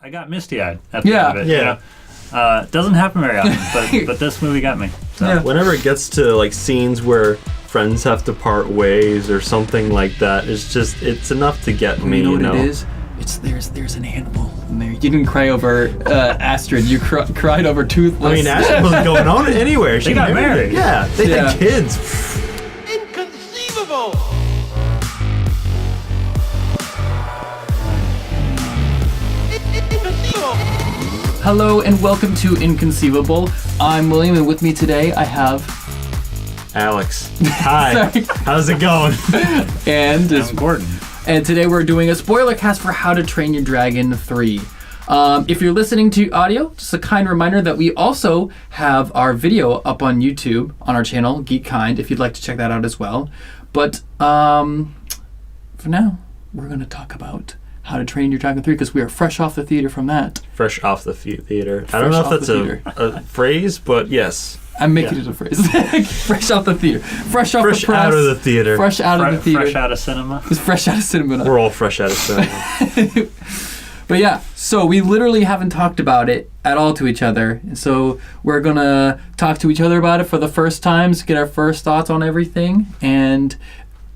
I got misty-eyed at the end of it. Yeah. You know? Doesn't happen very often, but this movie got me. So. Yeah. Whenever it gets to like scenes where friends have to part ways or something like that, it's enough to get me. You know what it is? It's there's an animal in there. You didn't cry over Astrid. You cried over Toothless. I mean, Astrid wasn't going on anywhere. They got married. Yeah, they had kids. Inconceivable! Hello and welcome to Inconceivable. I'm William, and with me today I have Alex. Hi. Sorry. How's it going? and I'm Gordon. And today we're doing a spoiler cast for How to Train Your Dragon 3. If you're listening to audio, just a kind reminder that we also have our video up on YouTube on our channel, Geek Kind, if you'd like to check that out as well. But for now, we're going to talk about How to Train Your Dragon 3 because we are fresh off the theater from that. Fresh off the theater. I don't know if that's a phrase, but yes. I'm making it a phrase. Fresh off the theater. Fresh off the press. Fresh out of the theater. Fresh out of the theater. Fresh out of cinema. It's fresh out of cinema. We're all fresh out of cinema. But yeah, so we literally haven't talked about it at all to each other. So we're going to talk to each other about it for the first time, get our first thoughts on everything. And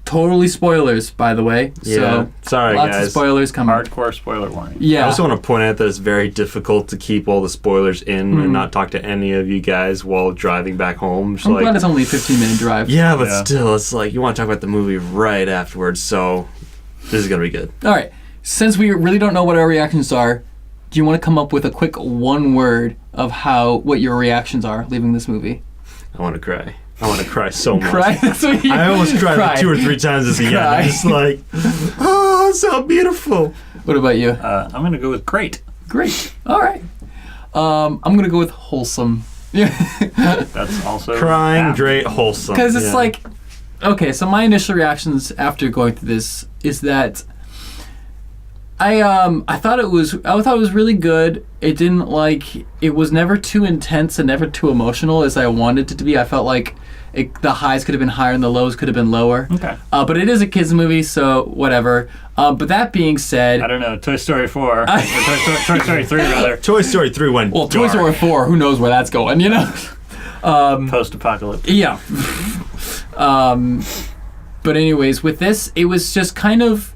totally spoilers, by the way. Yeah. So Sorry, lots guys. of spoilers coming. Hardcore spoiler warning. Yeah. I also want to point out that it's very difficult to keep all the spoilers in and not talk to any of you guys while driving back home. So I'm glad it's only a 15-minute drive. Yeah, but still, it's like you want to talk about the movie right afterwards, so this is going to be good. All right. Since we really don't know what our reactions are, do you want to come up with a quick one word of what your reactions are leaving this movie? I want to cry. I want to cry so much. Cry? That's what you I almost cried like 2 or 3 times at the end. Cry. I'm just like, oh, it's so beautiful. What about you? I'm going to go with great. Great. All right. I'm going to go with wholesome. Yeah. That's also Crying, great, wholesome. Because it's like, okay, so my initial reactions after going through this is that I thought it was really good. It was never too intense and never too emotional as I wanted it to be. I felt like the highs could have been higher and the lows could have been lower. Okay. But it is a kids movie, so whatever. But that being said, I don't know. Toy Story 4. Or Toy Story 3 rather. Toy Story 3 went well, dark. Toy Story 4, who knows where that's going, you know? Post-apocalyptic. Yeah. But anyways, with this, it was just kind of...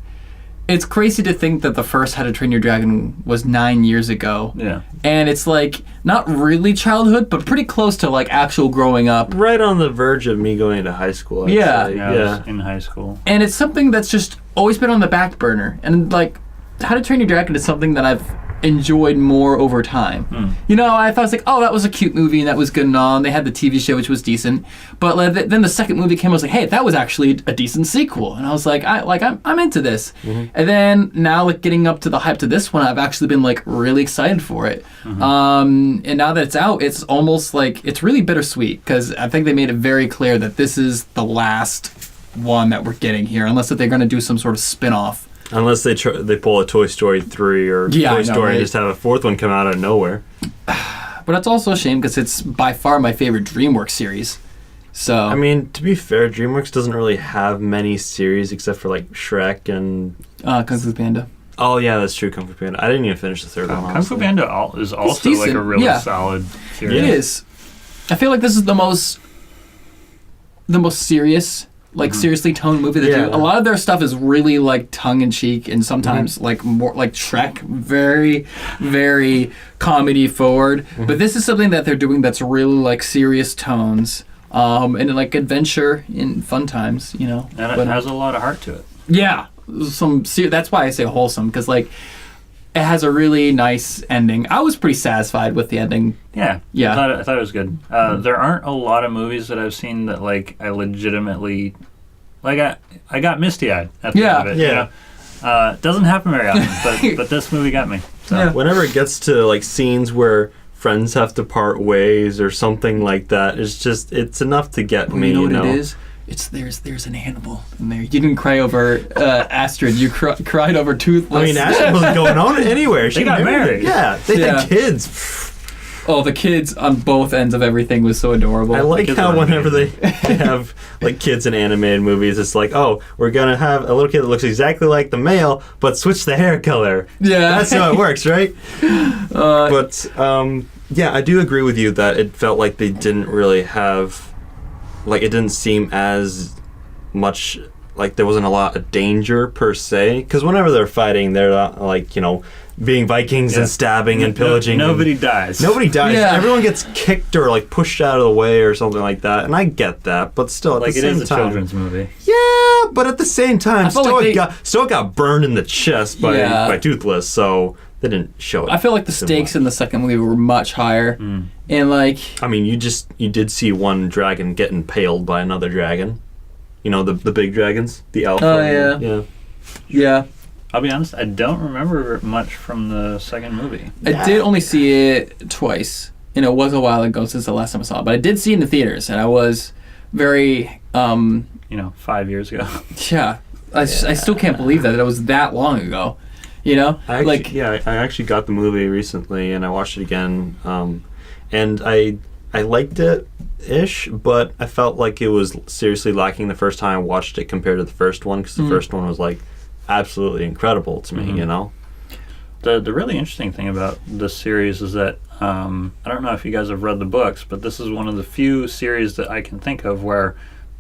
It's crazy to think that the first How to Train Your Dragon was 9 years ago. Yeah. And it's like, not really childhood, but pretty close to like actual growing up. Right on the verge of me going to high school. I'd Yeah. say. I was in high school. And it's something that's just always been on the back burner. And like, How to Train Your Dragon is something that I've enjoyed more over time. You know, I thought it was like, oh, that was a cute movie and that was good and all, and they had the TV show, which was decent. But then the second movie came, I was like, hey, that was actually a decent sequel. And I was like, I'm into this. And then now, like, getting up to the hype to this one, I've actually been like really excited for it. And now that it's out, it's almost like it's really bittersweet because I think they made it very clear that this is the last one that we're getting here, unless that they're going to do some sort of spin-off. Unless they pull a Toy Story 3 or Toy Story and just have a 4th one come out of nowhere. But that's also a shame because it's by far my favorite DreamWorks series. So I mean, to be fair, DreamWorks doesn't really have many series except for like Shrek and Kung Fu Panda. Oh yeah, that's true, Kung Fu Panda. I didn't even finish the 3rd one. Kung Fu honestly. Panda is also like a really solid series. It is. I feel like this is the most serious, like seriously toned movie they do. A lot of their stuff is really like tongue in cheek and sometimes like more like Shrek, very, very comedy forward. But this is something that they're doing that's really like serious tones, and like adventure in fun times, you know. And it has a lot of heart to it. Yeah, that's why I say wholesome, because like it has a really nice ending. I was pretty satisfied with the ending. Yeah. Yeah. I thought it was good. There aren't a lot of movies that I've seen that like I legitimately like. I got misty-eyed at the end of it. Yeah. You know? Doesn't happen very often, but this movie got me. So. Yeah. Whenever it gets to like scenes where friends have to part ways or something like that, it's enough to get me. You know what it is? It's there's an animal in there. You didn't cry over Astrid. You cried over Toothless. I mean, Astrid wasn't going on anywhere. They got married. Yeah, they had kids. Oh, the kids on both ends of everything was so adorable. I like kids how are whenever they have like kids in animated movies, it's like, oh, we're gonna have a little kid that looks exactly like the male, but switch the hair color. Yeah. That's how it works, right? Yeah, I do agree with you that it felt like they didn't really have, like, it didn't seem as much like there wasn't a lot of danger per se. Because whenever they're fighting, they're not, like, you know, being Vikings and stabbing and pillaging. Nobody dies. Nobody dies. Yeah. Everyone gets kicked or like pushed out of the way or something like that, and I get that. But still, at Like the it same is a time, children's movie. yeah. But at the same time, I felt Stoic like got burned in the chest by Toothless, so they didn't show it. I feel like the stakes in the second movie were much higher, and like I mean, you did see one dragon get impaled by another dragon. You know, the big dragons, the alpha. Oh, yeah. Yeah. I'll be honest, I don't remember much from the second movie. I did only see it twice, and it was a while ago since the last time I saw it. But I did see it in the theaters, and I was very 5 years ago. yeah. I still can't believe that it was that long ago. You know, I actually got the movie recently and I watched it again, and I liked it ish, but I felt like it was seriously lacking the first time I watched it compared to the first one, because the first one was like absolutely incredible to me. You know, The really interesting thing about this series is that I don't know if you guys have read the books, but this is one of the few series that I can think of where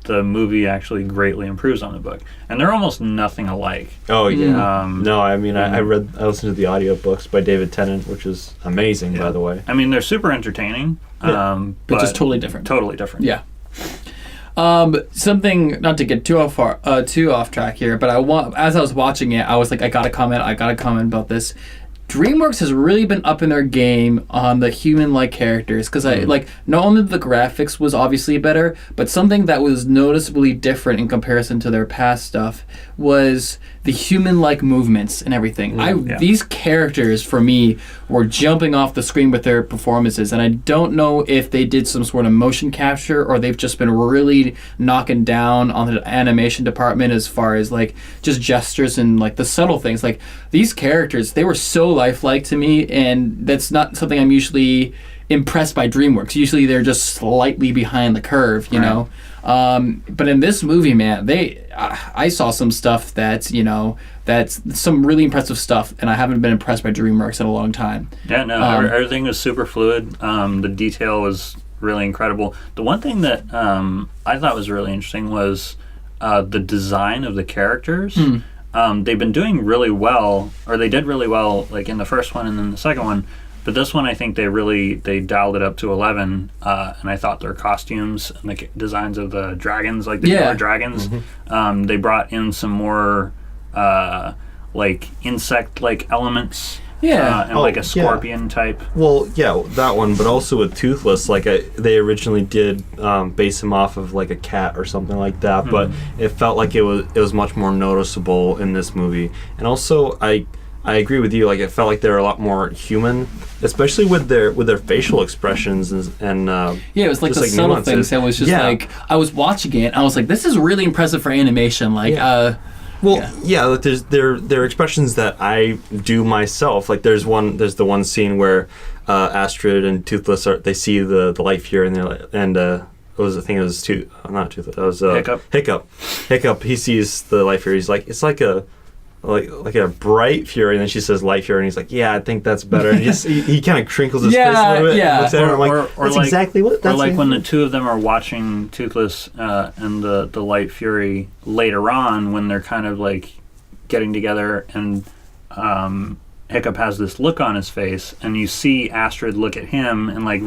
the movie actually greatly improves on the book, and they're almost nothing alike. Oh yeah. No, I mean I listened to the audiobooks by David Tennant, which is amazing, by the way. I mean, they're super entertaining, but just totally different. Totally different. Yeah. Something, not to get too off track here, but as I was watching it, I was like, I gotta comment about this. DreamWorks has really been up in their game on the human-like characters, because not only the graphics was obviously better, but something that was noticeably different in comparison to their past stuff was the human-like movements and everything. These characters, for me, were jumping off the screen with their performances, and I don't know if they did some sort of motion capture or they've just been really knocking down on the animation department as far as like just gestures and like the subtle things. Like these characters, they were so lifelike to me, and that's not something I'm usually impressed by DreamWorks. Usually they're just slightly behind the curve, you know. But in this movie, man, I saw some stuff that's some really impressive stuff, and I haven't been impressed by DreamWorks in a long time. Yeah, no, everything was super fluid. The detail was really incredible. The one thing that I thought was really interesting was the design of the characters. They've been doing really well, or they did really well, like in the first one and then the second one. But this one, I think they dialed it up to 11, and I thought their costumes and the designs of the dragons, like the killer dragons, they brought in some more like insect-like elements. And like a scorpion type. Well, yeah, that one, but also with Toothless, like they originally did base him off of like a cat or something like that, but it felt like it was much more noticeable in this movie. And also, I agree with you. Like it felt like they're a lot more human, especially with their facial expressions and it was like the subtle nuances. Things. It was just like I was watching it, and I was like, this is really impressive for animation. Like. There's there are expressions that I do myself. Like there's the one scene where Astrid and Toothless they see the light fury and they're like, and not Toothless. That was Hiccup. He sees the light fury. He's like, it's like a bright fury, and then she says light fury, and he's like, yeah, I think that's better. And he kind of crinkles his face a little bit. And looks at her, I'm like, that's like, exactly what. That's or like when the two of them are watching Toothless and the light fury later on, when they're kind of like getting together, and Hiccup has this look on his face, and you see Astrid look at him, and like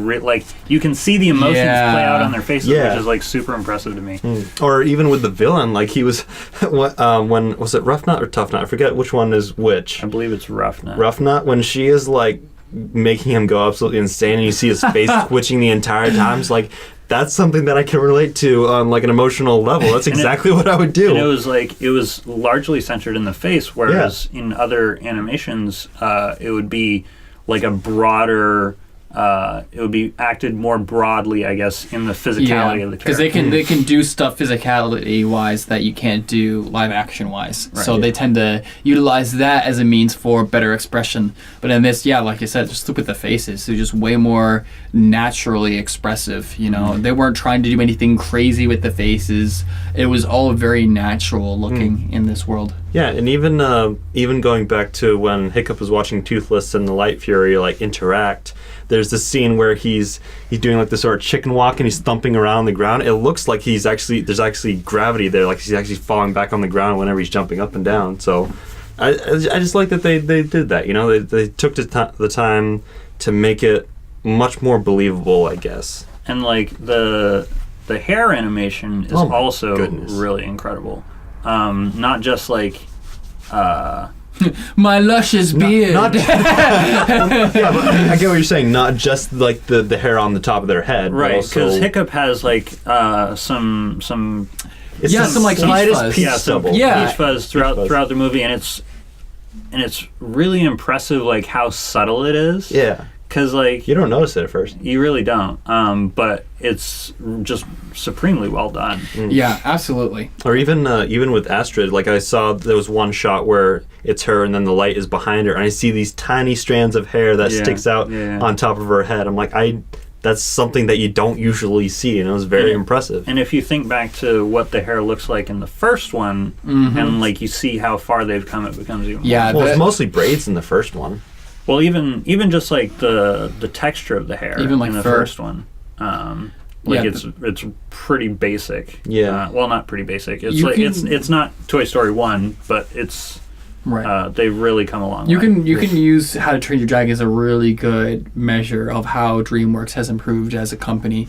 you can see the emotions play out on their faces, which is like super impressive to me. Or even with the villain, like he was, when was it Rough Nut or Tough Nut? I forget which one is which. I believe it's Rough Nut. Rough Nut, when she is like making him go absolutely insane, and you see his face twitching the entire time. It's like, that's something that I can relate to on like an emotional level. That's exactly what I would do. And it was largely centered in the face, whereas in other animations, it would be like a broader it would be acted more broadly, I guess, in the physicality of the character. Because they can do stuff physicality wise that you can't do live action wise. Right. So they tend to utilize that as a means for better expression. But in this, like you said, just look at the faces. They're just way more naturally expressive. They weren't trying to do anything crazy with the faces. It was all very natural looking in this world. Yeah, and even going back to when Hiccup was watching Toothless and the Light Fury interact, there's this scene where he's doing like this sort of chicken walk and he's thumping around the ground. It looks like there's actually gravity there, like he's actually falling back on the ground whenever he's jumping up and down. So I just like that they did that. They took the time to make it much more believable, I guess. And like the hair animation is also really incredible. Not just like my luscious beard. But I get what you're saying. Not just like the hair on the top of their head, right? Because Hiccup has like some some like peach stubble. Peach fuzz throughout the movie, and it's really impressive like how subtle it is. Yeah. Because like you don't notice it at first. You really don't. But it's just supremely well done. Yeah, absolutely. Or even with Astrid, like I saw there was one shot where it's her and then the light is behind her, and I see these tiny strands of hair that sticks out on top of her head. I'm like, that's something that you don't usually see, and it was very impressive. And if you think back to what the hair looks like in the first one, and like you see how far they've come, it becomes even more. Well, it's mostly braids in the first one. Well, even just like the texture of the hair, even like in the first one, it's pretty basic. Yeah. Well, not pretty basic. It's not Toy Story 1, but it's right. They've really come along. You can use How to Train Your Dragon as a really good measure of how DreamWorks has improved as a company,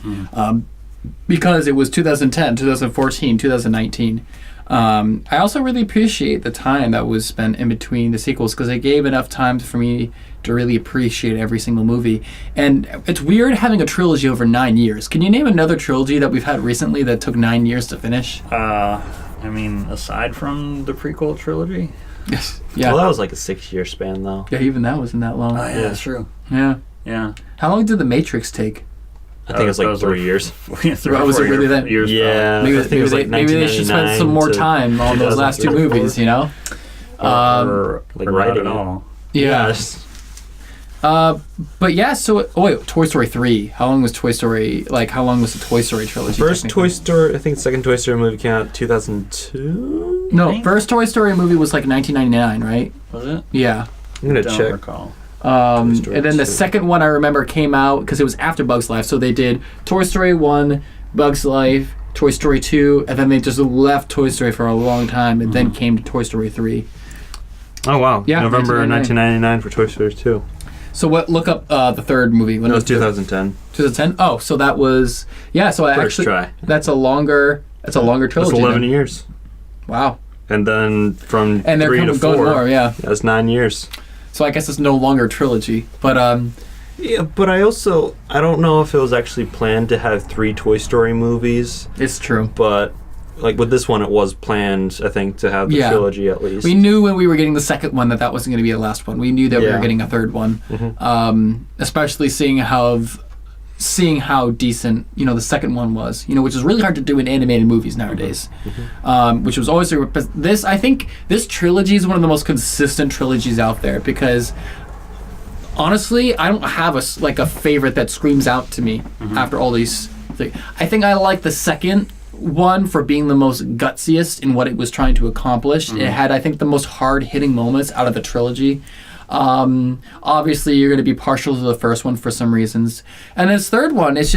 because it was 2010, 2014, 2019. I also really appreciate the time that was spent in between the sequels, because it gave enough time for me to really appreciate every single movie. And it's weird having a trilogy over 9 years. Can you name another trilogy that we've had recently that took 9 years to finish? I mean, aside from the prequel trilogy? Yes. Yeah. Well, that was like a 6-year span, though. Yeah, even that wasn't that long. Oh, yeah, that's true. Yeah. Yeah. How long did The Matrix take? I think it was like 3 years. 3 was it really that? Years? Yeah. Maybe, I think it was like maybe they should spend some more time on those last two movies, Or like right at all. Yeah. Yes. But yeah, so Toy Story 3. How long was Toy Story? Like, how long was the Toy Story trilogy? First Toy Story, I think the second Toy Story movie came out 2002. No, first Toy Story movie was like 1999, right? Was it? Yeah. I'm gonna Don't check. recall. And then the second one I remember came out because it was after Bug's Life. So they did Toy Story 1, Bug's Life, Toy Story 2, and then they just left Toy Story for a long time and then came to Toy Story 3. Oh wow! Yeah, November 1999 for Toy Story 2. So look up the third movie. When it was 2010. 2010. Oh, so that was So First try. That's a longer trilogy. That's 11 then. years. Wow. And then from and 3 to 4, more, yeah. That's 9 years. So I guess it's no longer a trilogy, but yeah, but I don't know if it was actually planned to have 3 Toy Story movies. It's true. But like with this one, it was planned, I think, to have the trilogy at least. We knew when we were getting the second one that wasn't going to be the last one. We knew that we were getting a third one, especially seeing how decent the second one was. Which is really hard to do in animated movies nowadays. Which was always this. I think this trilogy is one of the most consistent trilogies out there because. Honestly, I don't have a favorite that screams out to me after all these things. I think I like the second one for being the most gutsiest in what it was trying to accomplish. It had, I think, the most hard-hitting moments out of the trilogy. Obviously, you're going to be partial to the first one for some reasons. And this third one, it's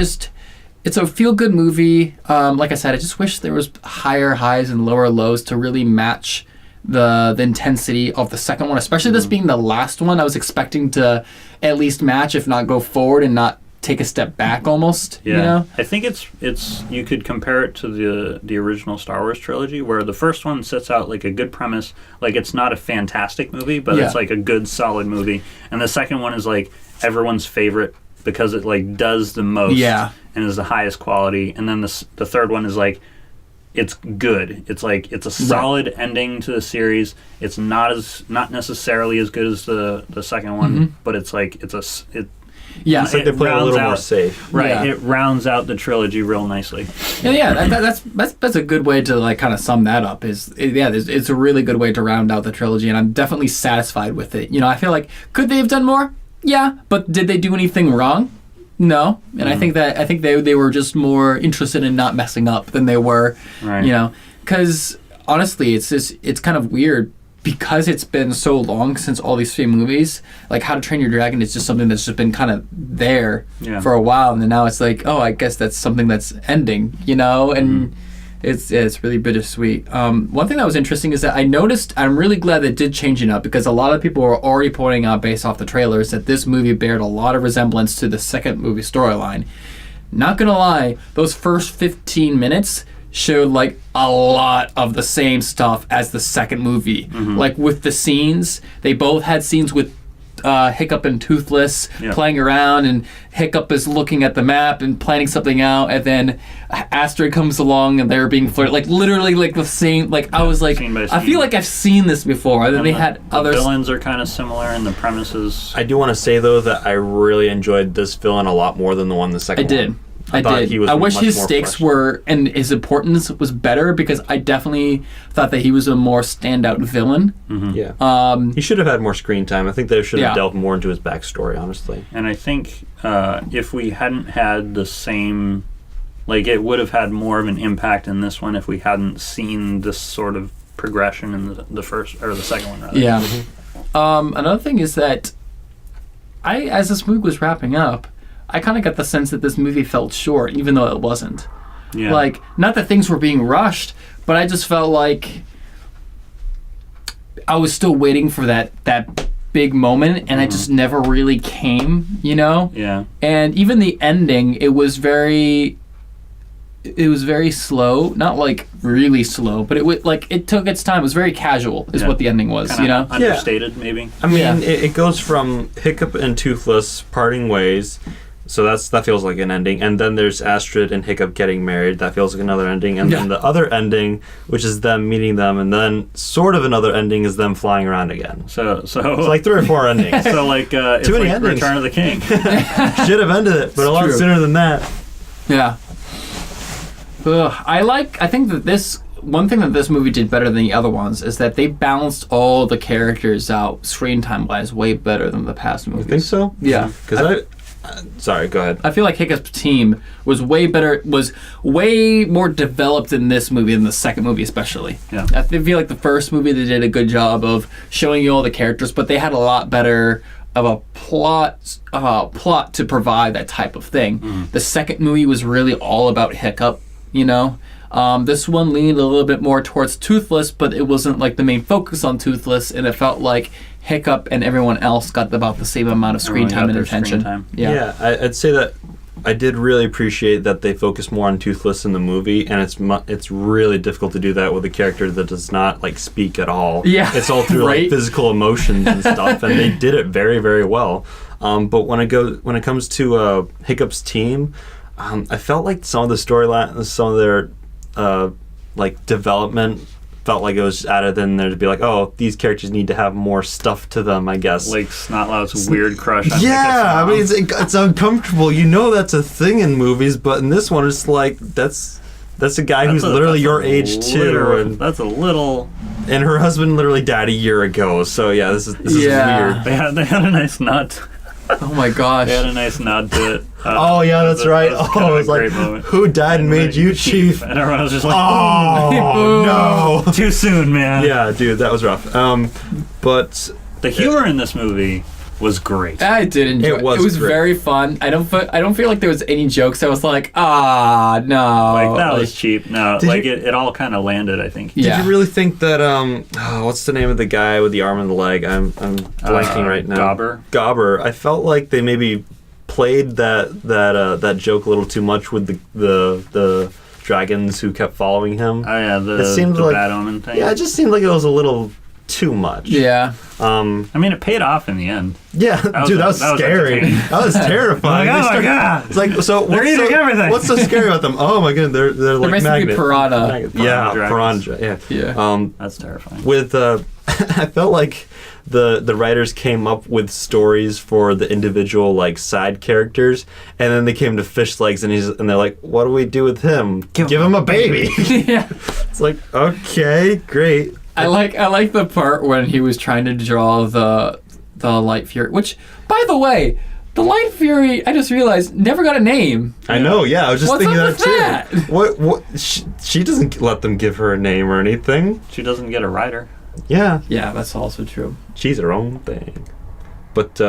a feel-good movie. Like I said, I just wish there was higher highs and lower lows to really match the intensity of the second one, especially this being the last one. I was expecting to at least match, if not go forward and not take a step back almost. Yeah. I think it's you could compare it to the original Star Wars trilogy, where the first one sets out like a good premise, like it's not a fantastic movie, but it's like a good solid movie, and the second one is like everyone's favorite because it like does the most and is the highest quality, and then the third one is like it's good. It's like it's a solid ending to the series. It's not necessarily as good as the second one, but it's like Yeah, It's like they play a little more safe. Right, Yeah. it rounds out the trilogy real nicely. That's a good way to like kind of sum that up. It's a really good way to round out the trilogy, and I'm definitely satisfied with it. You know, I feel like could they have done more? Yeah, but did they do anything wrong? No, and I think they were just more interested in not messing up than they were, Right. you know, because honestly, it's kind of weird because it's been so long since all these three movies. Like How to Train Your Dragon is just something that's just been kind of there for a while, and then now it's like, oh, I guess that's something that's ending, you know, and. It's really bittersweet. One thing that was interesting is that I noticed, I'm really glad they did change it up because a lot of people were already pointing out based off the trailers that this movie bared a lot of resemblance to the second movie storyline. Not gonna lie, those first 15 minutes showed like a lot of the same stuff as the second movie. Like with the scenes, they both had scenes with Hiccup and Toothless playing around, and Hiccup is looking at the map and planning something out, and then Astrid comes along and they're being flirted, like literally like the same. Like I was like, I feel like I've seen this before. And then they had other villains are kind of similar in the premises. I do want to say though that I really enjoyed this villain a lot more than the one in the second. I did. One. I did. He was I wish much his more stakes fresh. were and his importance was better because I definitely thought that he was a more standout villain. Yeah. He should have had more screen time. I think they should have Yeah. delved more into his backstory, honestly. And I think if we hadn't had the same, like it would have had more of an impact in this one if we hadn't seen this sort of progression in the first or the second one. Rather. Yeah. Another thing is that as this movie was wrapping up, I kind of got the sense that this movie felt short, even though it wasn't. Yeah. Like, not that things were being rushed, but I just felt like I was still waiting for that big moment, and it just never really came, you know? Yeah. And even the ending, it was very slow, not like really slow, but it took its time. It was very casual, is what the ending was, Kinda you know? understated, maybe. I mean, it goes from Hiccup and Toothless parting ways, so that feels like an ending, and then there's Astrid and Hiccup getting married. That feels like another ending, and then the other ending, which is them meeting them, and then sort of another ending is them flying around again. So It's like 3 or 4 endings. so like it's many like endings. Return of the King. Should have ended it, but a lot true. sooner than that. Yeah. I think that one thing that this movie did better than the other ones is that they balanced all the characters out screen time wise way better than the past movies. You think so? Yeah. Because sorry, go ahead. I feel like Hiccup's team was way more developed in this movie than the second movie, especially. Yeah. I feel like the first movie they did a good job of showing you all the characters, but they had a lot better of a plot to provide that type of thing. The second movie was really all about Hiccup, you know. This one leaned a little bit more towards Toothless, but it wasn't like the main focus on Toothless, and it felt like Hiccup and everyone else got about the same amount of screen time and attention. Yeah, I'd say that I did really appreciate that they focused more on Toothless in the movie, and it's really difficult to do that with a character that does not like speak at all. Yeah, it's all through right? like physical emotions and stuff, and they did it very, very well. But when it comes to Hiccup's team, I felt like some of the storyline, some of their like development felt like it was added in there to be like, oh, these characters need to have more stuff to them, I guess. Like Snotlout's weird crush on yeah, I mean, it's uncomfortable. You know that's a thing in movies, but in this one, it's like, that's a guy who's literally your age, too. And that's a little... And her husband literally died a year ago, so yeah, this is weird. They had a nice nod. Oh my gosh. They had a nice nod to it. Oh yeah, that's right. It was like, who died and made you chief? And everyone was just like, oh no, too soon, man. Yeah, dude, that was rough. But the humor in this movie was great. I did enjoy it. It was great. very fun. I don't feel like there was any jokes. I was like, no. Like that was cheap. No, like it all kind of landed, I think. Yeah. Did you really think that what's the name of the guy with the arm and the leg? I'm blanking right now. Gobber. I felt like they maybe played that joke a little too much with the dragons who kept following him. Oh yeah, the like, bad omen thing. Yeah, it just seemed like it was a little too much. Yeah. I mean, it paid off in the end. Yeah, dude, that was scary. entertaining. That was terrifying. Like, oh my god! It's like, so They're eating everything. What's so scary about them? Oh my god, they're like basically magnets. piranha. Yeah, dragons. piranha. Yeah. Yeah. That's terrifying. With I felt like the writers came up with stories for the individual like side characters, and then they came to Fish Legs, and they're like, what do we do with him? Give him a baby. Yeah. It's like, okay, great. I like the part when he was trying to draw the Light Fury, which, by the way, the Light Fury, I just realized, never got a name. I know, yeah, I was just What's thinking up that with too. What she doesn't let them give her a name or anything. She doesn't get a rider. Yeah. Yeah, that's also true. She's her own thing. But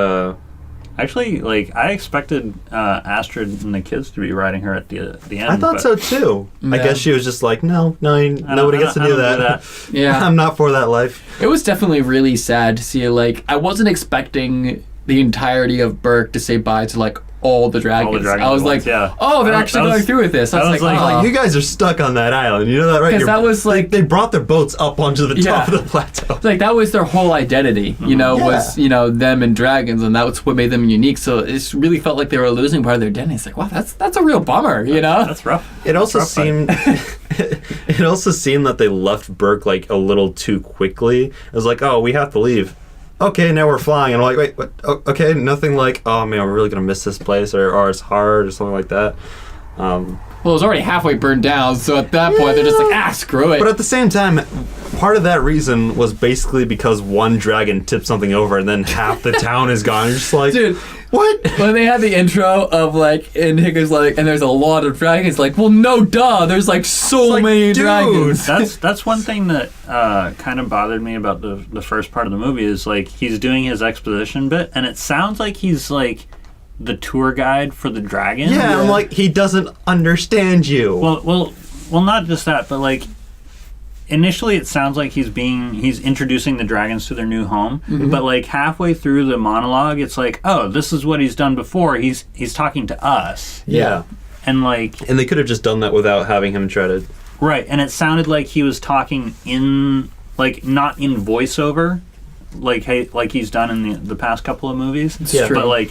Actually, like, I expected Astrid and the kids to be riding her at the end. I thought so too. I Yeah. guess she was just like, no, nobody gets to do that. Yeah. I'm not for that life. It was definitely really sad to see, like, I wasn't expecting the entirety of Berk to say bye to, like, all the dragons. I was like, yeah. oh, they're actually going through with this. I was like, Like, you guys are stuck on that island. You know that, right? because that was like, They brought their boats up onto the top Yeah. of the plateau. like that was their whole identity, you know, was, you know, them and dragons, and that was what made them unique. So it just really felt like they were losing part of their identity. It's like, wow, that's a real bummer, you know? That's rough. It also That's rough seemed it also seemed that they left Berk like a little too quickly. It was like, oh, we have to leave. Okay, now we're flying. And I'm like, wait, what? Oh, okay, nothing like, oh man, we're really gonna miss this place, or it's hard, or something like that. Well, it was already halfway burned down, so at that point they're just like, screw it. But at the same time, part of that reason was basically because one dragon tipped something over, and then half the town is gone. You're just like, Dude, what? when they had the intro of like, and Hiccups like, and there's a lot of dragons, like, well, no, duh, there's like so like, many dude. dragons. That's one thing that kind of bothered me about the first part of the movie is like he's doing his exposition bit, and it sounds like he's like the tour guide for the dragon. Yeah, I'm like, he doesn't understand you. Well, not just that, but like initially it sounds like he's introducing the dragons to their new home, but like halfway through the monologue, it's like, oh, this is what he's done before. He's talking to us, yeah. and like, And they could have just done that without having him try to. right, and it sounded like he was talking in like not in voiceover, like he's done in the past couple of movies, Yeah. true. but like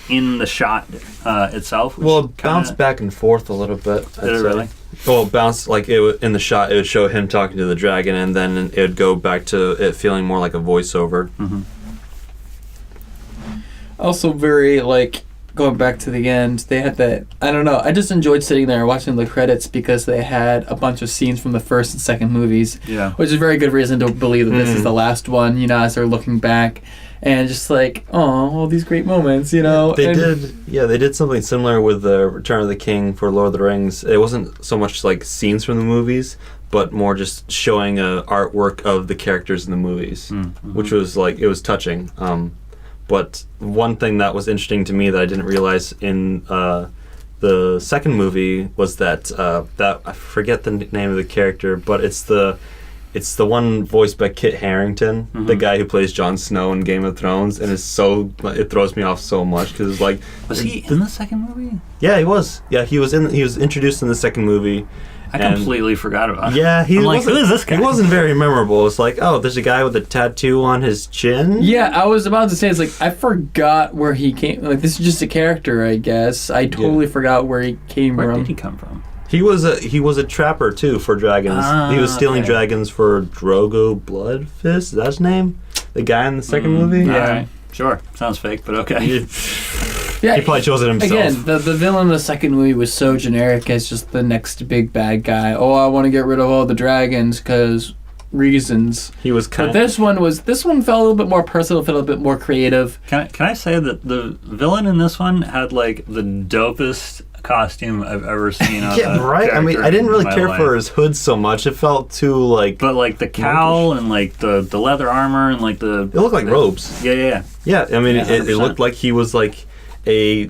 in the shot itself. Which Well, it bounced back and forth a little bit. I'd Did it say. really? Well, it bounced like in the shot. It would show him talking to the dragon, and then it would go back to it feeling more like a voiceover. Also very, like, going back to the end, they had that, I don't know, I just enjoyed sitting there and watching the credits because they had a bunch of scenes from the first and second movies, Yeah. which is a very good reason to believe that this is the last one, you know, as they're looking back, and just like, oh, all these great moments, you know. They did something similar with the Return of the King for Lord of the Rings. It wasn't so much like scenes from the movies, but more just showing artwork of the characters in the movies, which was like, it was touching. But one thing that was interesting to me that I didn't realize in the second movie was that I forget the name of the character, but it's the one voiced by Kit Harington, the guy who plays Jon Snow in Game of Thrones, and it throws me off so much because it's like, Was he in the second movie? yeah, he was. Yeah, he was introduced in the second movie. I completely forgot about him. Yeah, I'm like, who is this guy? He wasn't very memorable. It's like, oh, there's a guy with a tattoo on his chin. Yeah, I was about to say, it's like, I forgot where he came, like, this is just a character, I guess. I totally forgot where he came Where from. did he come from? He was a trapper too for dragons. He was stealing okay. dragons for Drogo Bloodfist. Is that his name? The guy in the second movie. Yeah. Alright. Sure. Sounds fake, but okay. Yeah, He probably chose it himself. Again, the villain in the second movie was so generic as just the next big bad guy. Oh, I want to get rid of all the dragons because reasons. He was But kind of. this one felt a little bit more personal, felt a bit more creative. Can I say that the villain in this one had like the dopest costume I've ever seen on Yeah, a right. I mean, character I didn't in really my care life. for his hood so much. It felt too like. But like the cowl and like the leather armor and like the It looked like robes. yeah. Yeah, I mean, Yeah, it 100%. looked like he was like a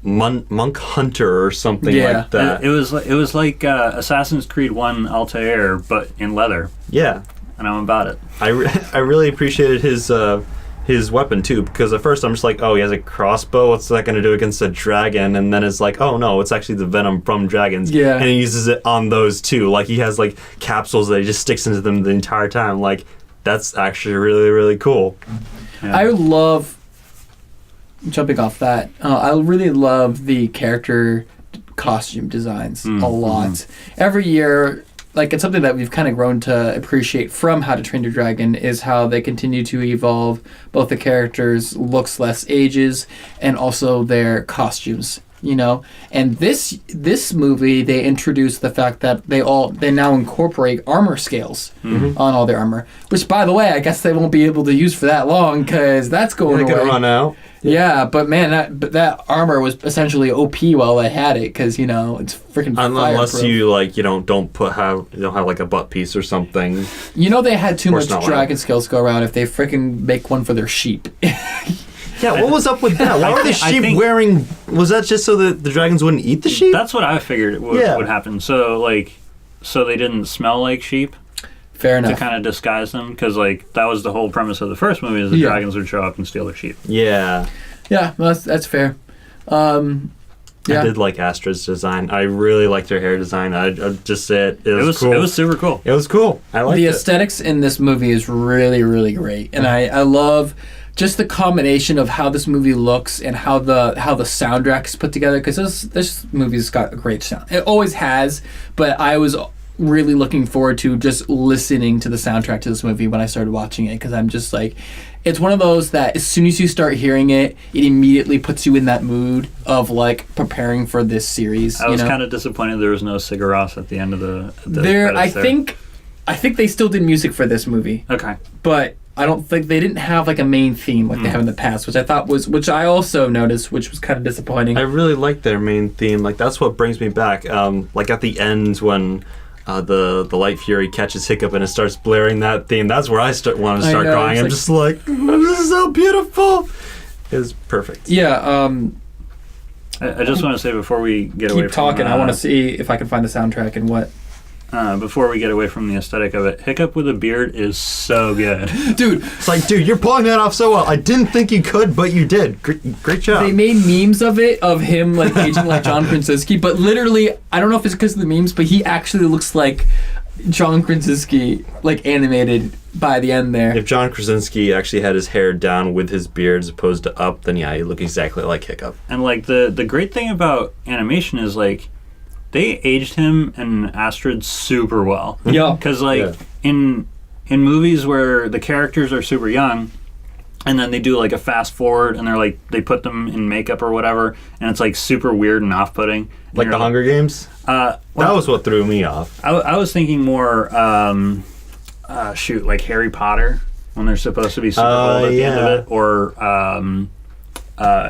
monk hunter or something Yeah. like that. It was like Assassin's Creed 1 Altair, but in leather, Yeah, and I'm about it. I really appreciated his weapon too, because at first I'm just like, oh, he has a crossbow. What's that going to do against a dragon? And then it's like, oh no, it's actually the venom from dragons. Yeah. And he uses it on those too. Like he has like capsules that he just sticks into them the entire time. Like, that's actually really, really cool. I love, jumping off that, I really love the character costume designs a lot. Every year, like, it's something that we've kind of grown to appreciate from How to Train Your Dragon is how they continue to evolve both the characters' looks, less ages, and also their costumes. You know, and this movie, they introduced the fact that they now incorporate armor scales on all their armor, which, by the way, I guess they won't be able to use for that long because that's going away. They're gonna run out. Yeah, but man, that armor was essentially OP while I had it because it's freaking unless fireproof. you don't have like a butt piece or something. They had too much dragon allowed. skills go around if they freaking make one for their sheep. Yeah, what was up with that? Why were the sheep wearing... Was that just so that the dragons wouldn't eat the sheep? That's what I figured would happen. So they didn't smell like sheep. Fair enough. To kind of disguise them, because that was the whole premise of the first movie, is the dragons would show up and steal their sheep. Yeah. Yeah, that's fair. I did like Astrid's design. I really liked her hair design. I'd just say it was cool. It was super cool. It was cool. I liked the it. aesthetics in this movie is really, really great, and I love just the combination of how this movie looks and how the soundtrack is put together, because this movie's got a great sound. It always has, but I was really looking forward to just listening to the soundtrack to this movie when I started watching it, because I'm just like, it's one of those that as soon as you start hearing it, it immediately puts you in that mood of preparing for this series. I was kind of disappointed there was no Sigur Rós at the end of the I think they still did music for this movie. Okay. But I don't think they didn't have a main theme like they have in the past, which I also noticed, which was kind of disappointing. I really liked their main theme. That's what brings me back. At the end when the Light Fury catches Hiccup and it starts blaring that theme, that's where I want to start crying. I'm just like, this is so beautiful. It's perfect. Yeah. I just want to say before we get away from... Keep talking. I want to see if I can find the soundtrack and what... before we get away from the aesthetic of it, Hiccup with a beard is so good. Dude. It's like, dude, you're pulling that off so well. I didn't think you could, but you did. Great job. They made memes of it, of him aging like John Krasinski, but literally, I don't know if it's because of the memes, but he actually looks like John Krasinski, animated by the end there. If John Krasinski actually had his hair down with his beard as opposed to up, then yeah, he look exactly like Hiccup. And the great thing about animation is they aged him and Astrid super well. Yeah. Because in movies where the characters are super young, and then they do a fast forward, and they put them in makeup or whatever, and it's super weird and off-putting. Like the Hunger Games? That was what threw me off. I was thinking more, like Harry Potter, when they're supposed to be super old at the end of it, or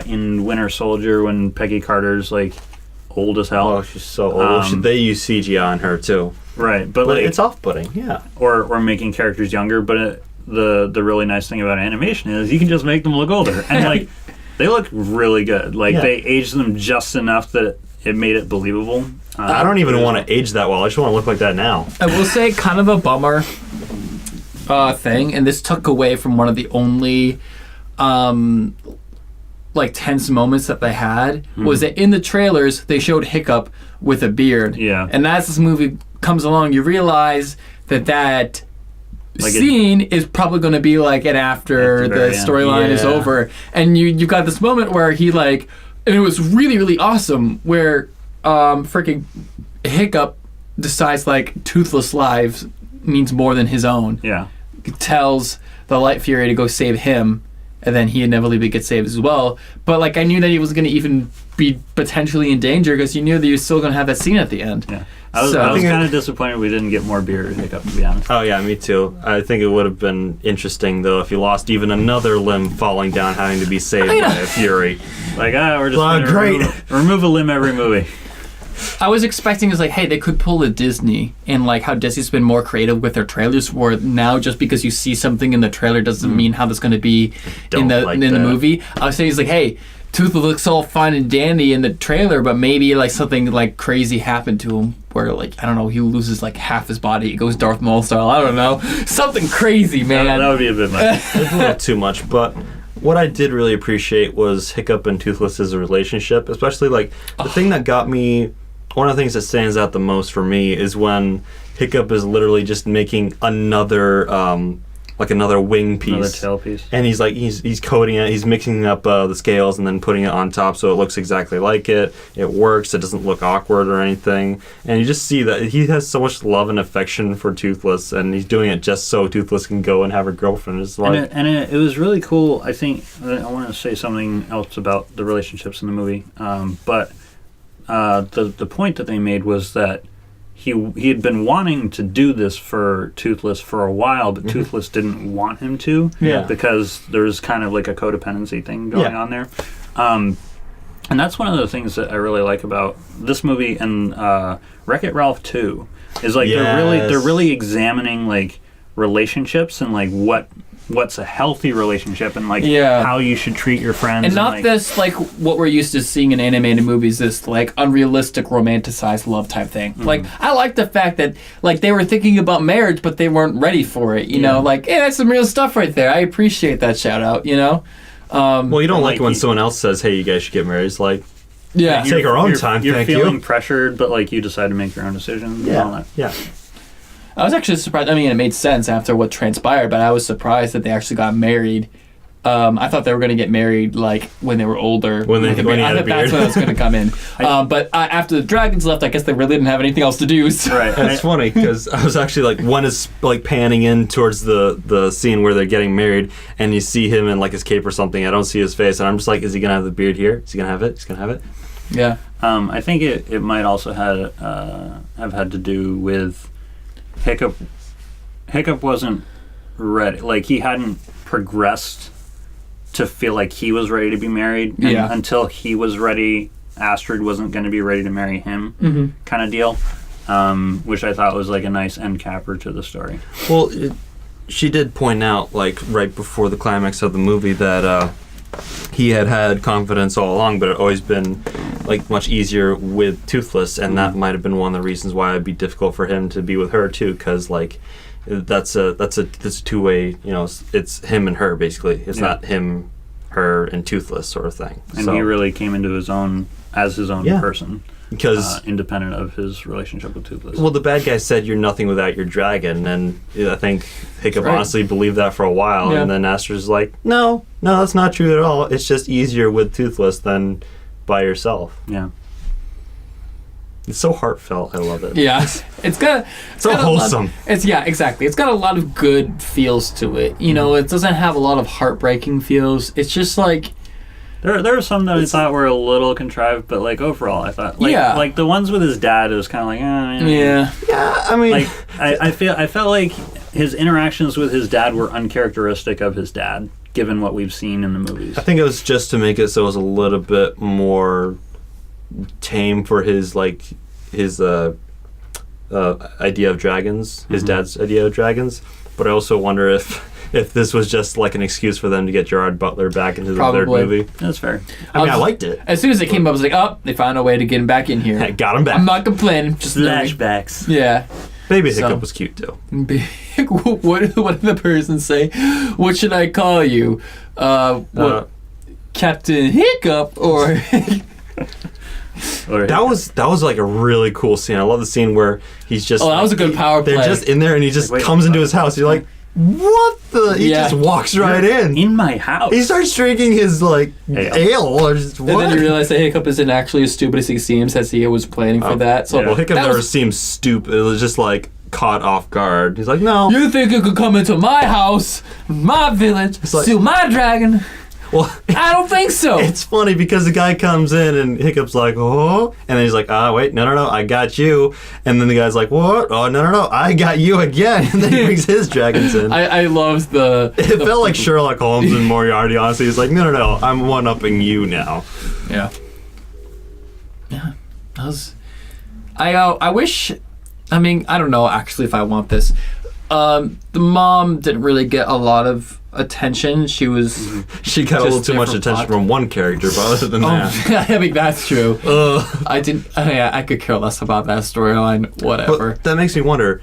in Winter Soldier when Peggy Carter's old as hell. Oh, she's so old. They use CGI on her too. Right, but it's off-putting, yeah. Or making characters younger, but the really nice thing about animation is you can just make them look older, and they look really good. They aged them just enough that it made it believable. I don't even want to age that well. I just want to look like that now. I will say, kind of a bummer thing, and this took away from one of the only tense moments that they had, was that in the trailers they showed Hiccup with a beard. Yeah. And as this movie comes along, you realize that scene is probably going to be an after the storyline is over, and you've got this moment where he and it was really, really awesome, where freaking Hiccup decides Toothless lives means more than his own. Yeah. He tells the Light Fury to go save him, and then he inevitably gets saved as well. But I knew that he was going to even be potentially in danger, because you knew that you were still going to have that scene at the end. Yeah. I was kind of disappointed we didn't get more beard Hiccup, to be honest. Oh yeah, me too. I think it would have been interesting though if you lost even another limb falling down, having to be saved by a Fury. We're just going to remove a limb every movie. I was expecting hey, they could pull a Disney, and how Disney's been more creative with their trailers, where now just because you see something in the trailer doesn't mean how that's going to be in the movie. I was saying hey, Tooth looks all fine and dandy in the trailer, but maybe something crazy happened to him, where I don't know, he loses half his body, he goes Darth Maul style. I don't know, something crazy, man. That would be a bit much. It's a little too much, but what I did really appreciate was Hiccup and Toothless's relationship, especially the thing that got me. One of the things that stands out the most for me is when Hiccup is literally just making another like another wing piece, another tail piece, and he's coating it, he's mixing up the scales and then putting it on top so it looks exactly like it. It works. It doesn't look awkward or anything, and you just see that he has so much love and affection for Toothless, and he's doing it just so Toothless can go and have her girlfriend. It's like, it was really cool. I think I want to say something else about the relationships in the movie, but the point that they made was that he had been wanting to do this for Toothless for a while, but Toothless didn't want him to, because there's kind of like a codependency thing going on there. And that's one of the things that I really like about this movie and Wreck-It Ralph 2 is like they're really examining like relationships and like what's a healthy relationship and like how you should treat your friends and not like, this like what we're used to seeing in animated movies, this like unrealistic romanticized love type thing. Like I like the fact that like they were thinking about marriage but they weren't ready for it, you know, like hey, that's some real stuff right there. I appreciate that shout out, you know. Well, you don't like when someone else says, hey, you guys should get married. It's like, take our own time, you're feeling pressured, but like you decide to make your own decisions and all that. I was actually surprised. I mean, it made sense after what transpired, but I was surprised that they actually got married. I thought they were going to get married like when they were older. When he had a beard. That's when I was going to come in. But after the dragons left, I guess they really didn't have anything else to do. So. Right. That's funny because I was actually like, one is like panning in towards the scene where they're getting married, and you see him in like his cape or something. I don't see his face, and I'm just like, is he going to have the beard here? Is he going to have it? He's going to have it? Yeah. I think it might also have had to do with Hiccup. Hiccup wasn't ready. Like he hadn't progressed to feel like he was ready to be married. And until he was ready, Astrid wasn't going to be ready to marry him, kind of deal. Which I thought was like a nice end capper to the story. Well, she did point out, like right before the climax of the movie, that he had confidence all along, but it had always been like much easier with Toothless, and that might have been one of the reasons why it'd be difficult for him to be with her too, because like that's a two-way, you know, it's him and her basically. It's not him, her, and Toothless sort of thing. And he really came into his own as his own person, because independent of his relationship with Toothless. Well, the bad guy said you're nothing without your dragon, and I think Hiccup honestly believed that for a while, and then Astrid's like, no, that's not true at all. It's just easier with Toothless than by yourself. Yeah. It's so heartfelt. I love it. Yeah, it's got so wholesome. Exactly. It's got a lot of good feels to it. You know, it doesn't have a lot of heartbreaking feels. It's just like there are some that I thought were a little contrived, but like overall, I thought like the ones with his dad, it was kind of like yeah. I mean, like I felt like his interactions with his dad were uncharacteristic of his dad, given what we've seen in the movies. I think it was just to make it so it was a little bit more tame for his idea of dragons, his dad's idea of dragons. But I also wonder if this was just like an excuse for them to get Gerard Butler back into the third movie. That's fair. I mean, I liked it. As soon as it came up, I was like, oh, they found a way to get him back in here. Got him back. I'm not complaining. Just flashbacks. Yeah. Baby Hiccup was cute too. What did the person say? What should I call you? Captain Hiccup or? That was like a really cool scene. I love the scene where he's just. Oh, that was a good power play. They're just in there, and he just comes into his house. You're like, what the? He just walks right in my house. He starts drinking his like ale or just, and then you realize that Hiccup isn't actually as stupid as he seems, as he was planning for that. So well, Hiccup never seems stupid. It was just like caught off guard. He's like, no. You think you could come into my house, my village, steal my dragon? Well, I don't think so. It's funny because the guy comes in and Hiccup's like, oh, and then he's like, wait, no, I got you. And then the guy's like, what? Oh, no, I got you again. And then he brings his dragons in. I loved It felt like Sherlock Holmes and Moriarty, honestly. He's like, no, I'm one-upping you now. Yeah. Yeah. That was... I wish... I mean, I don't know, actually, if I want this. The mom didn't really get a lot of attention. She got a little too much attention from one character, but other than that, I mean, that's true. I didn't. I could care less about that storyline. Whatever. But that makes me wonder.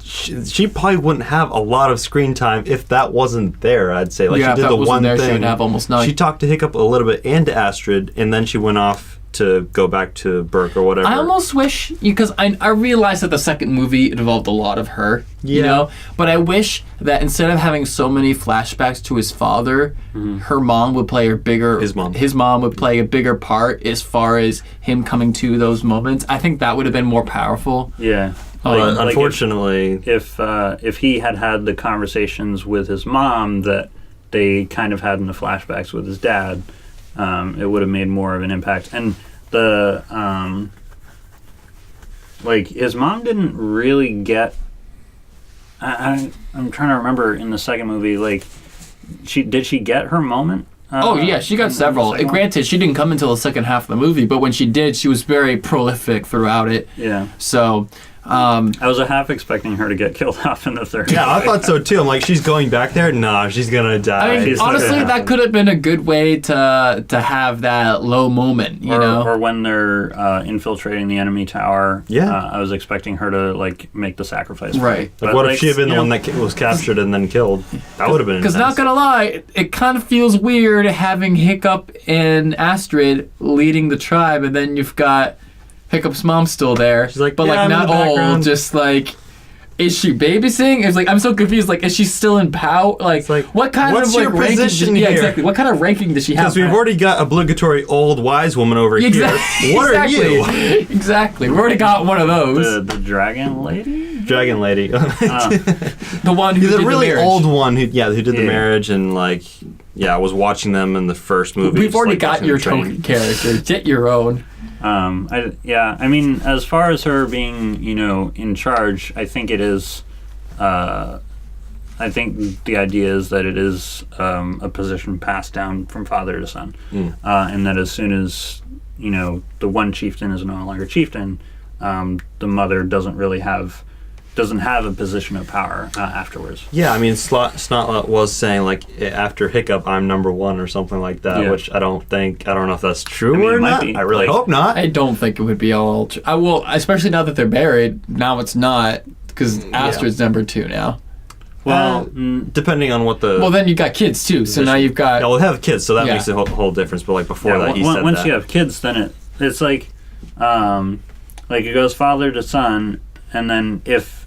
She probably wouldn't have a lot of screen time if that wasn't there. I'd say, like, she did the one thing. She would have almost none. She talked to Hiccup a little bit and to Astrid, and then she went off to go back to Burke or whatever. I almost wish, because I realized that the second movie it involved a lot of her, you know, but I wish that instead of having so many flashbacks to his father, her mom would play his mom would play a bigger part as far as him coming to those moments. I think that would have been more powerful. Yeah. Unfortunately, if he had the conversations with his mom that they kind of had in the flashbacks with his dad, it would have made more of an impact. And the his mom didn't really get. I'm trying to remember in the second movie. Like, did she get her moment? She got several. Granted, she didn't come until the second half of the movie, but when she did, she was very prolific throughout it. Yeah. So. I was half expecting her to get killed off in the third. Yeah, I thought so too. I'm like, she's going back there? Nah, she's gonna die. I mean, honestly, that could have been a good way to have that low moment, you know? Or when they're infiltrating the enemy tower. Yeah. I was expecting her to make the sacrifice. Right. Like, what if she had been the one that was captured and then killed? That would have been. Because not gonna lie, it kind of feels weird having Hiccup and Astrid leading the tribe, and then you've got Hiccup's mom's still there. She's like, but not old, just like, is she babysitting? It's like, I'm so confused. Like, is she still in power? Like, what kind of your ranking? Position Yeah, here? exactly. What kind of ranking does she have? Because we've already got obligatory old wise woman over here. What are you? Exactly. We've already got one of those. The dragon lady. Dragon lady. The one who did the really marriage. old one who did the marriage and I was watching them in the first movie. We've already got your token character. Get your own. I mean, as far as her being, in charge, I think it is. I think the idea is that it is a position passed down from father to son, and that as soon as the one chieftain is no longer chieftain, the mother doesn't have a position of power afterwards. Yeah, I mean, Snotlet was saying, after Hiccup, I'm number one or something like that, which I don't know if that's true or not. I really hope not. I don't think it would be all true. I will, especially now that they're married. Now it's not, because Astrid's number 2 now. Well, depending on what the... Well, then you got kids, too, so now you've got... Yeah, we'll have kids, so that makes a whole difference, but before that, he said that. Once you have kids, then it's like it goes father to son, and then if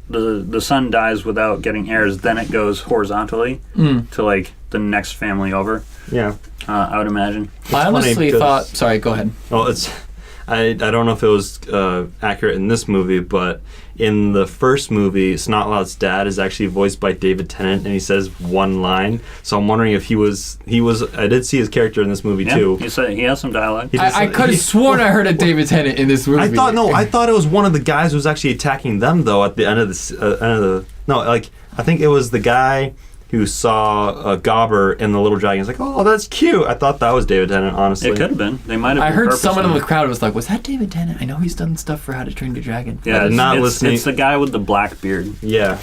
the son dies without getting heirs, then it goes horizontally to the next family over. Yeah, I would imagine. I honestly thought. Sorry, go ahead. Well, I don't know if it was accurate in this movie, but in the first movie, Snotlout's dad is actually voiced by David Tennant, and he says one line. So I'm wondering if he was. I did see his character in this movie too. He has some dialogue. I could have sworn I heard a David Tennant in this movie. I thought it was one of the guys who was actually attacking them though at the end of the. I think it was the guy who saw Gobber in the Little Dragon. He's like, oh, that's cute. I thought that was David Tennant, honestly. It could have been. They might have. I heard someone in the crowd was like, was that David Tennant? I know he's done stuff for How to Train Your Dragon. Yeah, it's the guy with the black beard. Yeah.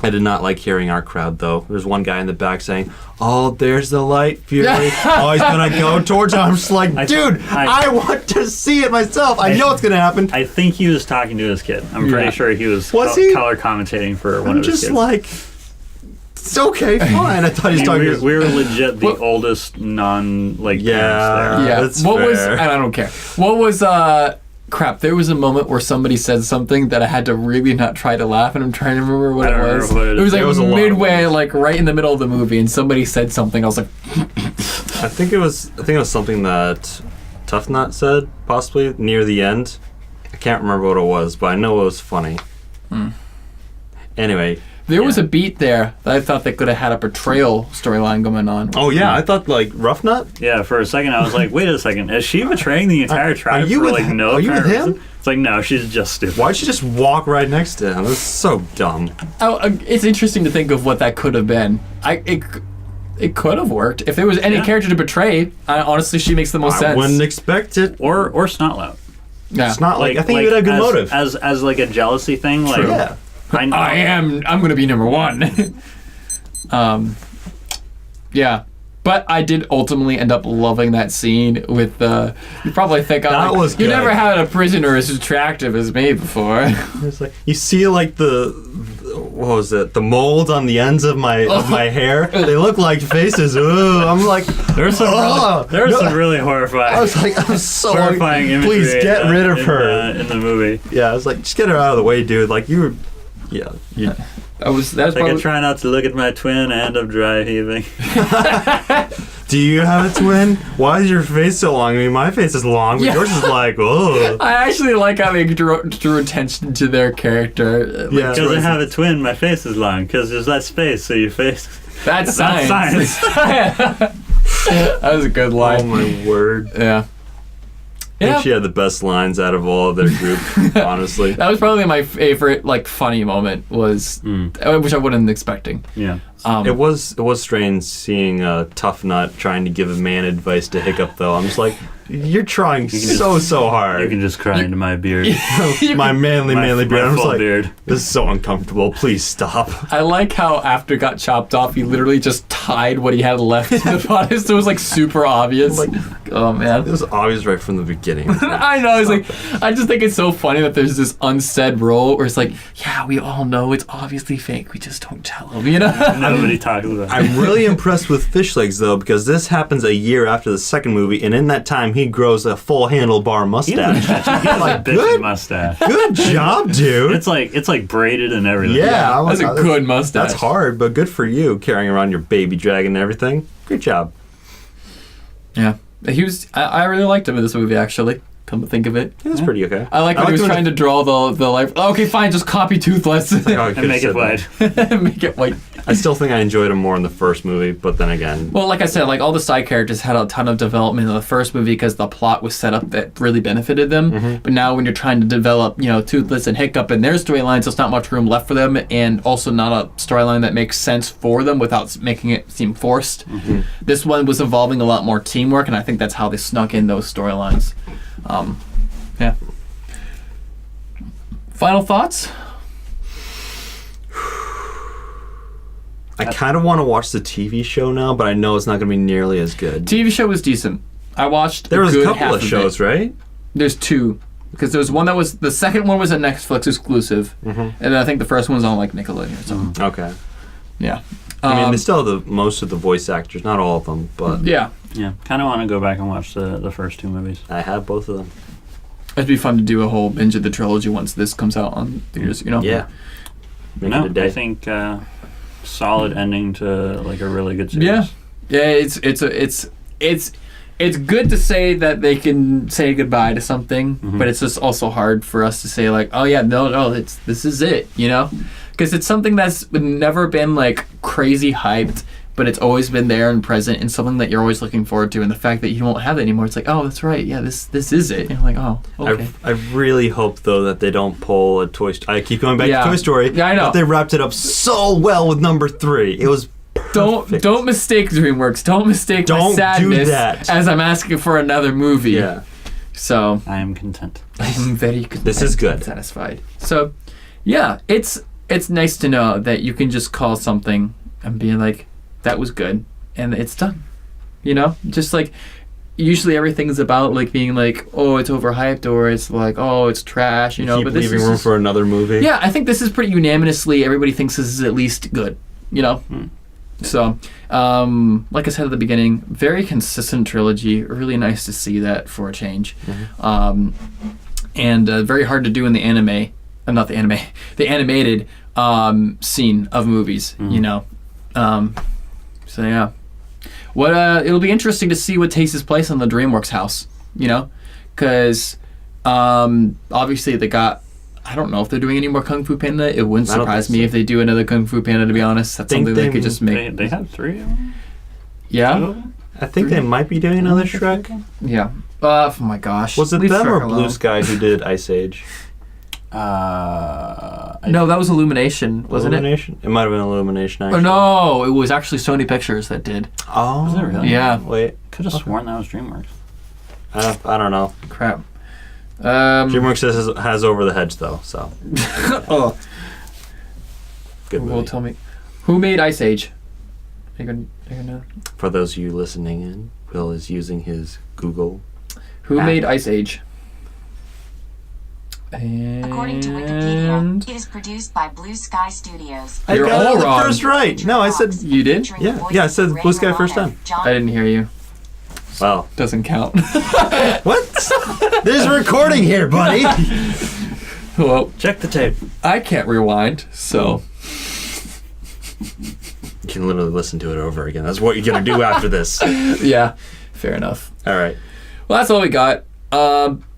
I did not like hearing our crowd, though. There's one guy in the back saying, oh, there's the light, Fury. Oh, he's going to go towards him. I'm just like, dude, I want to see it myself. I know it's going to happen. I think he was talking to his kid. I'm pretty sure he was color commentating for one of his kids. I'm just like... It's okay, fine. I thought he was talking. We were legit the oldest non parents there. Yeah, that's what fair. Was? And I don't care. What was? Crap. There was a moment where somebody said something that I had to really not try to laugh, and I'm trying to remember what it was. It was midway, right in the middle of the movie, and somebody said something. I was like, I think it was something that Tough Nut said, possibly near the end. I can't remember what it was, but I know it was funny. Anyway. There was a beat there that I thought they could have had a betrayal storyline going on. Oh, yeah. I thought, Rough Nut? Yeah, for a second, I was like, wait a second. Is she betraying the entire tribe no Are you with him? It's like, no, she's just stupid. Why'd she just walk right next to him? That's so dumb. It's interesting to think of what that could have been. It could have worked. If there was any character to betray, honestly, she makes the most sense. I wouldn't expect it. Or Snotlout. Yeah. Snotlout. I think he would have a good motive. As a jealousy thing. True. Yeah. I'm going to be number 1. Yeah. But I did ultimately end up loving that scene with you probably think you never had a prisoner as attractive as me before. It's like you see the what was it? The mold on the ends of my hair. They look like faces. Ooh, I'm like, There's some really horrifying. I was like, I'm so horrifying imagery. Please get rid of her in the movie. Yeah, I was like, just get her out of the way, dude. Like you. That was like I try not to look at my twin. I end up dry heaving. Do you have a twin? Why is your face so long? I mean, my face is long, but yours is like, oh. I actually like how they drew attention to their character. Because I have a twin, my face is long. Because there's less space, so your face. That's science. That was a good line. Oh my word. Yeah. I think she had the best lines out of all of their group, honestly. That was probably my favorite, like, funny moment which I wasn't expecting. Yeah. It was strange seeing Tough Nut trying to give a man advice to Hiccup, though. I'm just like, you're trying so hard. You can just cry into my beard. my manly beard. I'm just like, beard. This is so uncomfortable. Please stop. I like how after it got chopped off, he literally just tied what he had left in the body, so it was like super obvious. Like, oh man, it was obvious right from the beginning. I know. It's like, I just think it's so funny that there's this unsaid role where it's like, yeah, we all know it's obviously fake. We just don't tell them, you know. Nobody talks about it. I'm really impressed with Fish Legs though, because this happens a year after the second movie, and in that time he grows a full handlebar mustache. He has like good mustache. Good job, dude. It's like braided and everything. Yeah, that's a good mustache. That's hard, but good for you carrying around your baby dragon and everything. Good job. Yeah, he was. I really liked him in this movie actually. Come to think of it, It's pretty okay. I like when he was trying to draw the life. Oh, okay, fine, just copy Toothless and make it white. Make it white. I still think I enjoyed him more in the first movie, but then again, well, like I said, like all the side characters had a ton of development in the first movie because the plot was set up that really benefited them. Mm-hmm. But now when you're trying to develop, Toothless and Hiccup and their storylines, there's not much room left for them, and also not a storyline that makes sense for them without making it seem forced. Mm-hmm. This one was involving a lot more teamwork, and I think that's how they snuck in those storylines. Yeah. Final thoughts? I kind of want to watch the TV show now, but I know it's not going to be nearly as good. TV show was decent. I watched. There was a couple half of shows, right? There's two, because there's one that was the second one was a Netflix exclusive, and then I think the first one was on like Nickelodeon or something. Okay. Yeah. I mean, they still have most of the voice actors, not all of them, but yeah. Yeah, kind of want to go back and watch the first two movies. I have both of them. It'd be fun to do a whole binge of the trilogy once this comes out on theaters. Yeah. Make it a day. I think solid ending to like a really good series. Yeah. Yeah. It's good to say that they can say goodbye to something, but it's just also hard for us to say like, oh yeah, no, this is it, because it's something that's never been like crazy hyped, but it's always been there and present, and something that you're always looking forward to. And the fact that you won't have it anymore, it's like, oh, that's right, yeah, this is it. And you're like, oh, okay. I really hope though that they don't pull a Toy Story. I keep going back to Toy Story. Yeah, I know. But they wrapped it up so well with number 3. It was perfect. Don't mistake DreamWorks. Don't mistake my sadness do that. as I'm asking for another movie. Yeah. So I am content. I am very content. This is good. Satisfied. So, yeah, it's nice to know that you can just call something and be like, that was good, and it's done. Just like usually everything's about like being like, oh, it's overhyped, or it's like, oh, it's trash. Keep but this leaving is room for another movie. Yeah, I think this is pretty unanimously. Everybody thinks this is at least good. So, like I said at the beginning, very consistent trilogy. Really nice to see that for a change. And very hard to do in the anime, not the anime, the animated scene of movies. So yeah, it'll be interesting to see what takes its place on the DreamWorks house. Because obviously they got. I don't know if they're doing any more Kung Fu Panda. It wouldn't surprise me if they do another Kung Fu Panda, to be honest. That's something they could just make. They have 3 of them? Yeah? I think they might be doing another Shrek. Yeah. Oh my gosh. Was it Leave them Shrek or Blue alone. Sky who did Ice Age? No, that was Illumination, wasn't Illumination? It might have been Illumination, it? actually. Or no, it was actually Sony Pictures that did. Oh. Was it really? Yeah. Wait. Could have sworn that was DreamWorks. I don't know. Crap. DreamWorks has Over the Hedge, though, so. Oh. Good movie. Well, tell me. Who made Ice Age? Are you gonna know? For those of you listening in, Will is using his Google. Who app. made Ice Age? According to Wikipedia, it is produced by Blue Sky Studios. You're got all it wrong. first right. No, I said You did? Yeah, I said Blue Sky first time. I didn't hear you. Wow. Doesn't count. What? There's a recording here, buddy. Well, Check the tape. I can't rewind, so You can literally listen to it over again. That's what you're gonna do after this. yeah, fair enough. All right. Well, that's all we got.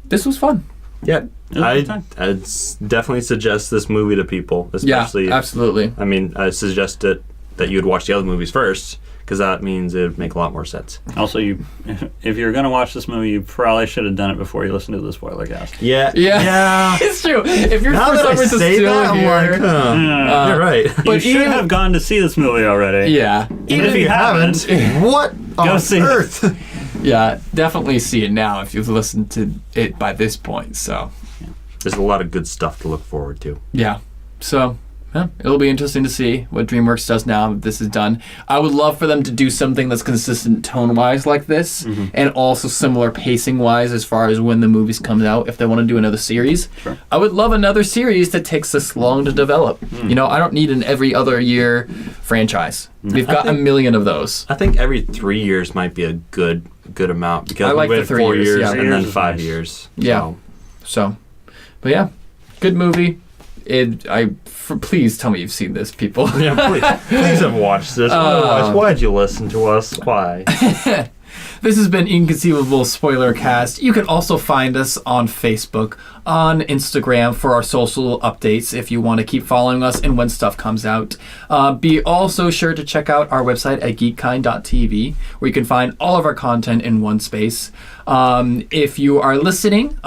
This was fun. Yeah, was a good time. I'd definitely suggest this movie to people, especially. Yeah, absolutely. I mean, I suggest that you would watch the other movies first, because that means it would make a lot more sense. Also, if you're going to watch this movie, you probably should have done it before you listened to the spoiler cast. Yeah. Yeah. It's true. If you're Now for that some I reason say still that, I'm here, like, huh, you're right. You But should even- have gone to see this movie already. yeah, Even if you haven't, what on see it. earth? yeah, definitely see it now if you've listened to it by this point. So, There's a lot of good stuff to look forward to. yeah. So, yeah, it'll be interesting to see what DreamWorks does now that this is done. I would love for them to do something that's consistent tone-wise like this, and also similar pacing-wise as far as when the movies comes out, if they want to do another series. Sure. I would love another series that takes this long to develop. You know, I don't need an every other year franchise. We've got a million of those. I think every 3 years might be a good amount, because I like we the went 3 4 years, years yeah. and 3 then years is 5 nice. years. Yeah. So, but yeah, good movie. Please tell me you've seen this, people. Yeah, please have watched this. Otherwise, why'd you listen to us? Why? This has been Inconceivable Spoiler Cast. You can also find us on Facebook, on Instagram for our social updates if you want to keep following us and when stuff comes out. Be also sure to check out our website at geekkind.tv, where you can find all of our content in one space. If you are listening,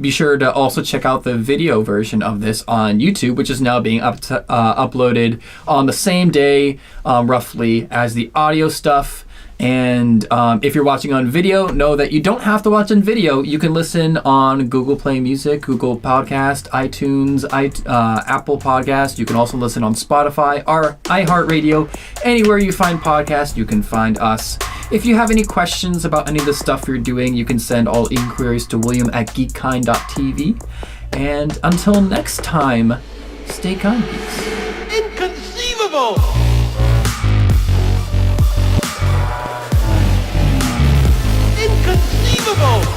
be sure to also check out the video version of this on YouTube, which is now being uploaded on the same day, roughly, as the audio stuff. And if you're watching on video, know that you don't have to watch on video. You can listen on Google Play Music, Google Podcast, iTunes, Apple Podcast. You can also listen on Spotify or iHeartRadio. Anywhere you find podcasts, you can find us. If you have any questions about any of the stuff you're doing, you can send all inquiries to William at geekkind.tv. And until next time, stay kind, geeks. Inconceivable! Inconceivable!